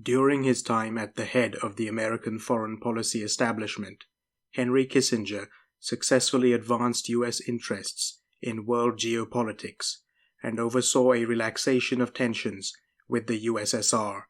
During his time at the head of the American foreign policy establishment, Henry Kissinger successfully advanced U.S. interests in world geopolitics and oversaw a relaxation of tensions with the USSR.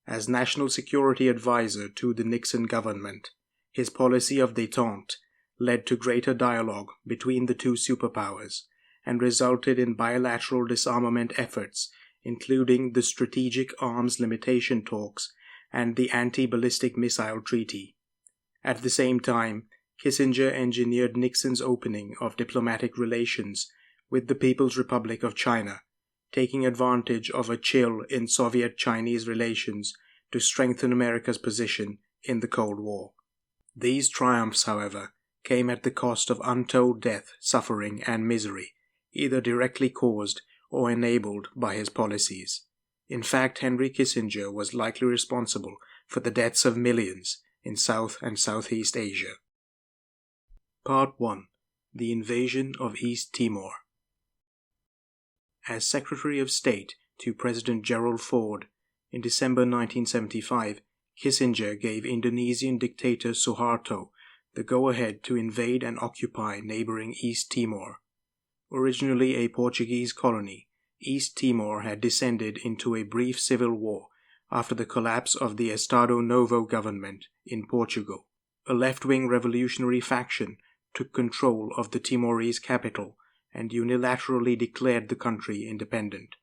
As National Security Advisor to the Nixon government, his policy of détente led to greater dialogue between the two superpowers and resulted in bilateral disarmament efforts, including the Strategic Arms Limitation Talks and the Anti-Ballistic Missile Treaty. At the same time, Kissinger engineered Nixon's opening of diplomatic relations with the People's Republic of China, taking advantage of a chill in Soviet-Chinese relations to strengthen America's position in the Cold War. These triumphs, however, came at the cost of untold death, suffering, and misery, either directly caused or enabled by his policies. In fact, Henry Kissinger was likely responsible for the deaths of millions in South and Southeast Asia. Part 1. The Invasion of East Timor. As Secretary of State to President Gerald Ford in December 1975, Kissinger gave Indonesian dictator Suharto the go-ahead to invade and occupy neighboring East Timor. Originally a Portuguese colony, East Timor had descended into a brief civil war after the collapse of the Estado Novo government in Portugal. A left-wing revolutionary faction took control of the Timorese capital and unilaterally declared the country independent.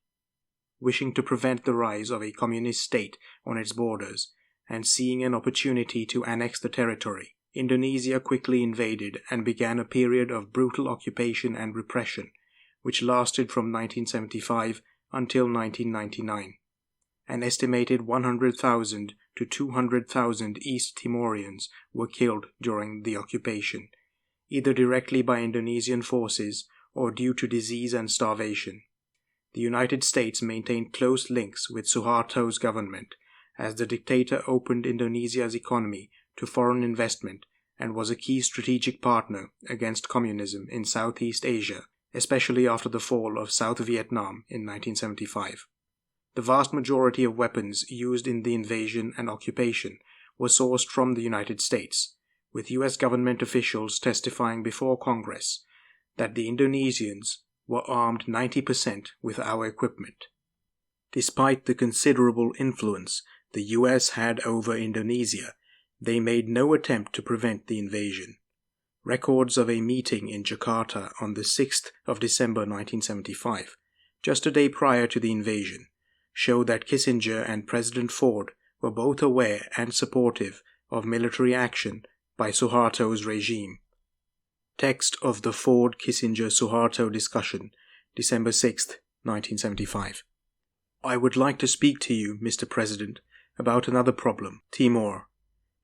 Wishing to prevent the rise of a communist state on its borders and seeing an opportunity to annex the territory, Indonesia quickly invaded and began a period of brutal occupation and repression, which lasted from 1975 until 1999. An estimated 100,000 to 200,000 East Timorians were killed during the occupation, either directly by Indonesian forces or due to disease and starvation. The United States maintained close links with Suharto's government, as the dictator opened Indonesia's economy to foreign investment and was a key strategic partner against communism in Southeast Asia, especially after the fall of South Vietnam in 1975. The vast majority of weapons used in the invasion and occupation were sourced from the United States, with U.S. government officials testifying before Congress that the Indonesians were armed 90% with our equipment. Despite the considerable influence the U.S. had over Indonesia, they made no attempt to prevent the invasion. Records of a meeting in Jakarta on the 6th of December 1975, just a day prior to the invasion, show that Kissinger and President Ford were both aware and supportive of military action by Suharto's regime. Text of the Ford-Kissinger-Suharto discussion, December 6, 1975. I would like to speak to you, Mr. President, about another problem, Timor.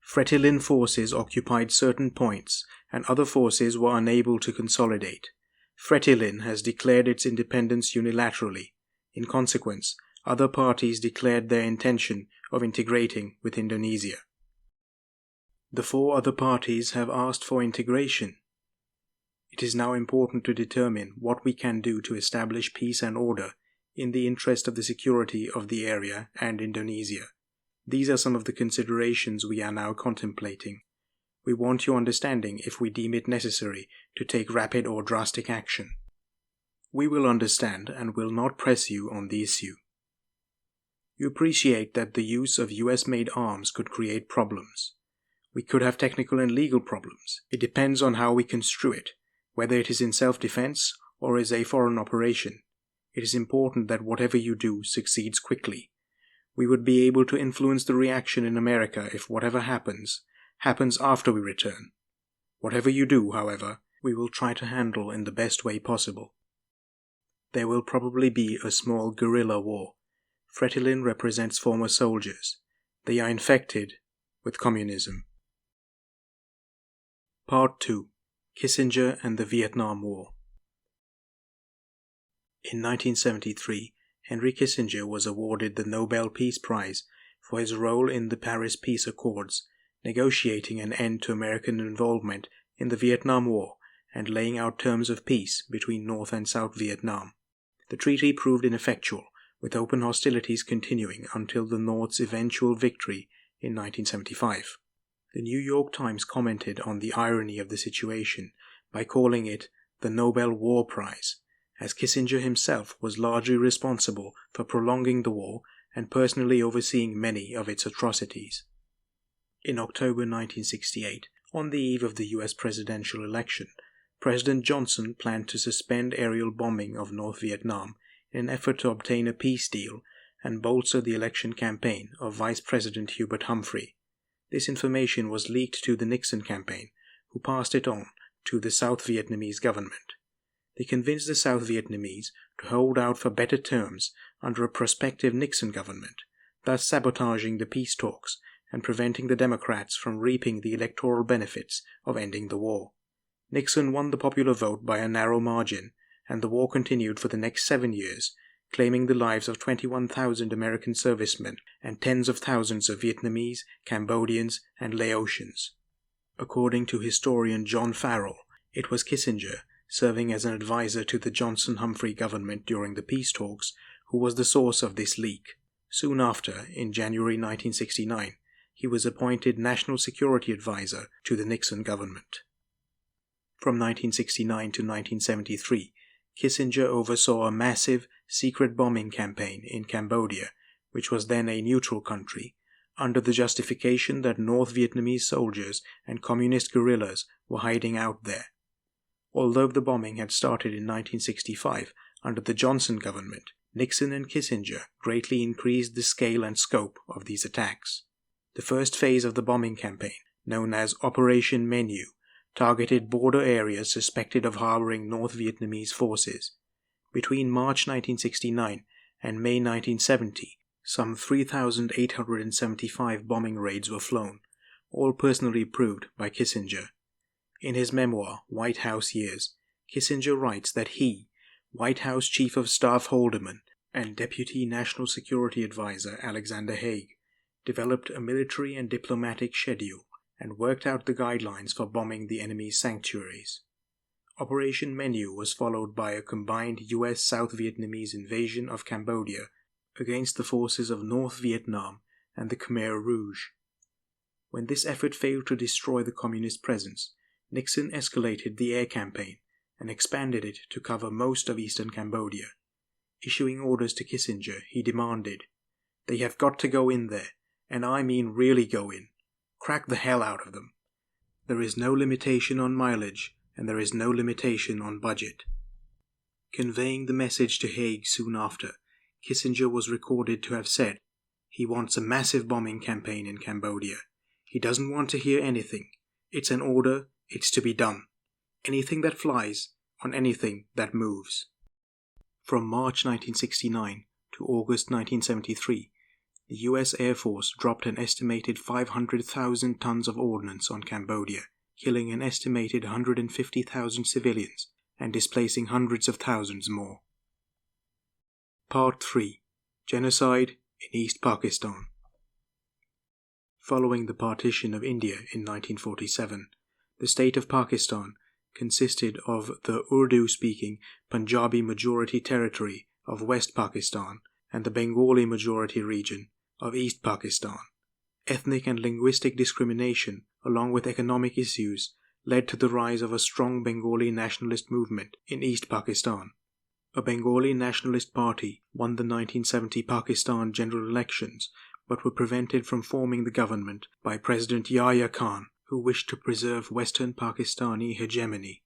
Fretilin forces occupied certain points, and other forces were unable to consolidate. Fretilin has declared its independence unilaterally. In consequence, other parties declared their intention of integrating with Indonesia. The 4 other parties have asked for integration. It is now important to determine what we can do to establish peace and order in the interest of the security of the area and Indonesia. These are some of the considerations we are now contemplating. We want your understanding if we deem it necessary to take rapid or drastic action. We will understand and will not press you on the issue. You appreciate that the use of US-made arms could create problems. We could have technical and legal problems. It depends on how we construe it, whether it is in self-defense or is a foreign operation. It is important that whatever you do succeeds quickly. We would be able to influence the reaction in America if whatever happens after we return. Whatever you do, however, we will try to handle in the best way possible. There will probably be a small guerrilla war. Fretilin represents former soldiers. They are infected with communism. Part 2. Kissinger and the Vietnam War. In 1973, Henry Kissinger was awarded the Nobel Peace Prize for his role in the Paris Peace Accords, negotiating an end to American involvement in the Vietnam War and laying out terms of peace between North and South Vietnam. The treaty proved ineffectual, with open hostilities continuing until the North's eventual victory in 1975. The New York Times commented on the irony of the situation by calling it the Nobel War Prize, as Kissinger himself was largely responsible for prolonging the war and personally overseeing many of its atrocities. In October 1968, on the eve of the US presidential election, President Johnson planned to suspend aerial bombing of North Vietnam in an effort to obtain a peace deal and bolster the election campaign of Vice President Hubert Humphrey. This information was leaked to the Nixon campaign, who passed it on to the South Vietnamese government. They convinced the South Vietnamese to hold out for better terms under a prospective Nixon government, thus sabotaging the peace talks and preventing the Democrats from reaping the electoral benefits of ending the war. Nixon won the popular vote by a narrow margin, and the war continued for the next 7 years, claiming the lives of 21,000 American servicemen and tens of thousands of Vietnamese, Cambodians, and Laotians. According to historian John Farrell, it was Kissinger, serving as an advisor to the Johnson-Humphrey government during the peace talks, who was the source of this leak. Soon after, in January 1969, he was appointed National Security Advisor to the Nixon government. From 1969 to 1973, Kissinger oversaw a massive, secret bombing campaign in Cambodia, which was then a neutral country, under the justification that North Vietnamese soldiers and communist guerrillas were hiding out there. Although the bombing had started in 1965 under the Johnson government, Nixon and Kissinger greatly increased the scale and scope of these attacks. The first phase of the bombing campaign, known as Operation Menu, targeted border areas suspected of harboring North Vietnamese forces. Between March 1969 and May 1970, some 3,875 bombing raids were flown, all personally approved by Kissinger. In his memoir, White House Years, Kissinger writes that he, White House Chief of Staff Haldeman, and Deputy National Security Advisor Alexander Haig developed a military and diplomatic schedule and worked out the guidelines for bombing the enemy's sanctuaries. Operation Menu was followed by a combined U.S. South Vietnamese invasion of Cambodia against the forces of North Vietnam and the Khmer Rouge. When this effort failed to destroy the communist presence, Nixon escalated the air campaign and expanded it to cover most of eastern Cambodia. Issuing orders to Kissinger, he demanded, "They have got to go in there, and I mean really go in. Crack the hell out of them. There is no limitation on mileage, and there is no limitation on budget." Conveying the message to Haig soon after, Kissinger was recorded to have said, "He wants a massive bombing campaign in Cambodia. He doesn't want to hear anything. It's an order, it's to be done. Anything that flies, on anything that moves." From March 1969 to August 1973, the U.S. Air Force dropped an estimated 500,000 tons of ordnance on Cambodia, killing an estimated 150,000 civilians and displacing hundreds of thousands more. Part 3. Genocide in East Pakistan. Following the partition of India in 1947, the state of Pakistan consisted of the Urdu-speaking Punjabi majority territory of West Pakistan and the Bengali majority region of East Pakistan. Ethnic and linguistic discrimination, along with economic issues, led to the rise of a strong Bengali nationalist movement in East Pakistan. A Bengali nationalist party won the 1970 Pakistan general elections, but were prevented from forming the government by President Yahya Khan, who wished to preserve Western Pakistani hegemony.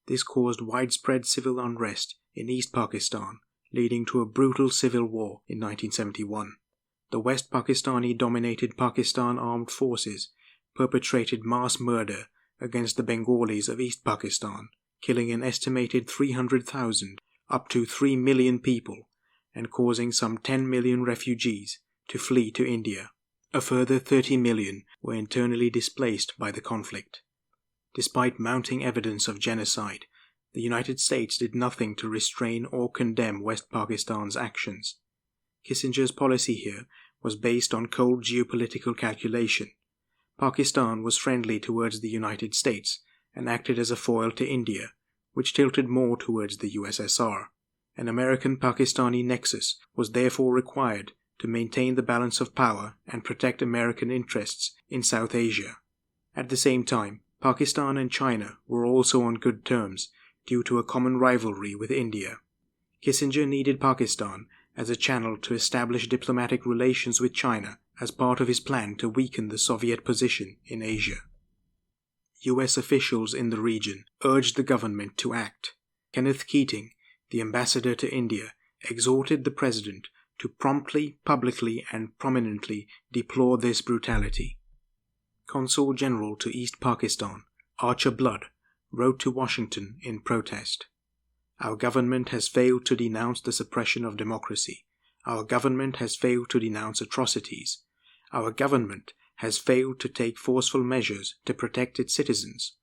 This caused widespread civil unrest in East Pakistan, leading to a brutal civil war in 1971. The West Pakistani-dominated Pakistan Armed Forces perpetrated mass murder against the Bengalis of East Pakistan, killing an estimated 300,000 up to 3 million people and causing some 10 million refugees to flee to India. A further 30 million were internally displaced by the conflict. Despite mounting evidence of genocide, the United States did nothing to restrain or condemn West Pakistan's actions. Kissinger's policy here was based on cold geopolitical calculation. Pakistan was friendly towards the United States and acted as a foil to India, which tilted more towards the USSR. An American-Pakistani nexus was therefore required to maintain the balance of power and protect American interests in South Asia. At the same time, Pakistan and China were also on good terms due to a common rivalry with India. Kissinger needed Pakistan as a channel to establish diplomatic relations with China as part of his plan to weaken the Soviet position in Asia. US officials in the region urged the government to act. Kenneth Keating, the ambassador to India, exhorted the president to promptly, publicly, and prominently deplore this brutality. Consul General to East Pakistan, Archer Blood, wrote to Washington in protest. Our government has failed to denounce the suppression of democracy. Our government has failed to denounce atrocities. Our government has failed to take forceful measures to protect its citizens,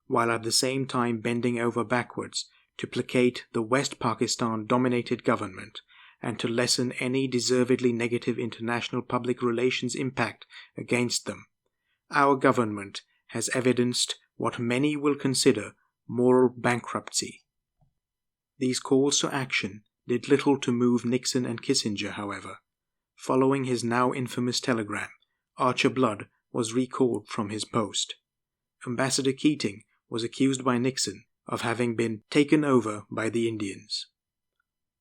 while at the same time bending over backwards to placate the West Pakistan-dominated government and to lessen any deservedly negative international public relations impact against them. Our government has evidenced what many will consider moral bankruptcy. These calls to action did little to move Nixon and Kissinger, however. Following his now infamous telegram, Archer Blood was recalled from his post. Ambassador Keating was accused by Nixon of having been taken over by the Indians.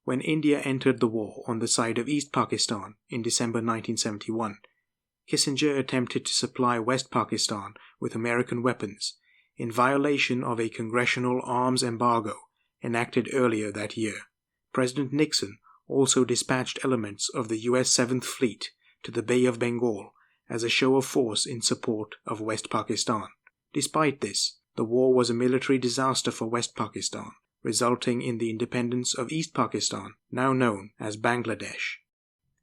When India entered the war on the side of East Pakistan in December 1971, Kissinger attempted to supply West Pakistan with American weapons in violation of a congressional arms embargo enacted earlier that year. President Nixon also dispatched elements of the U.S. 7th Fleet to the Bay of Bengal as a show of force in support of West Pakistan. Despite this, the war was a military disaster for West Pakistan, resulting in the independence of East Pakistan, now known as Bangladesh.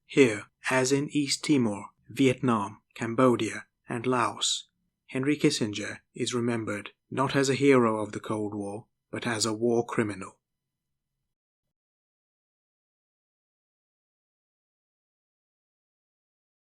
Here, as in East Timor, Vietnam, Cambodia, and Laos, Henry Kissinger is remembered not as a hero of the Cold War, but as a war criminal.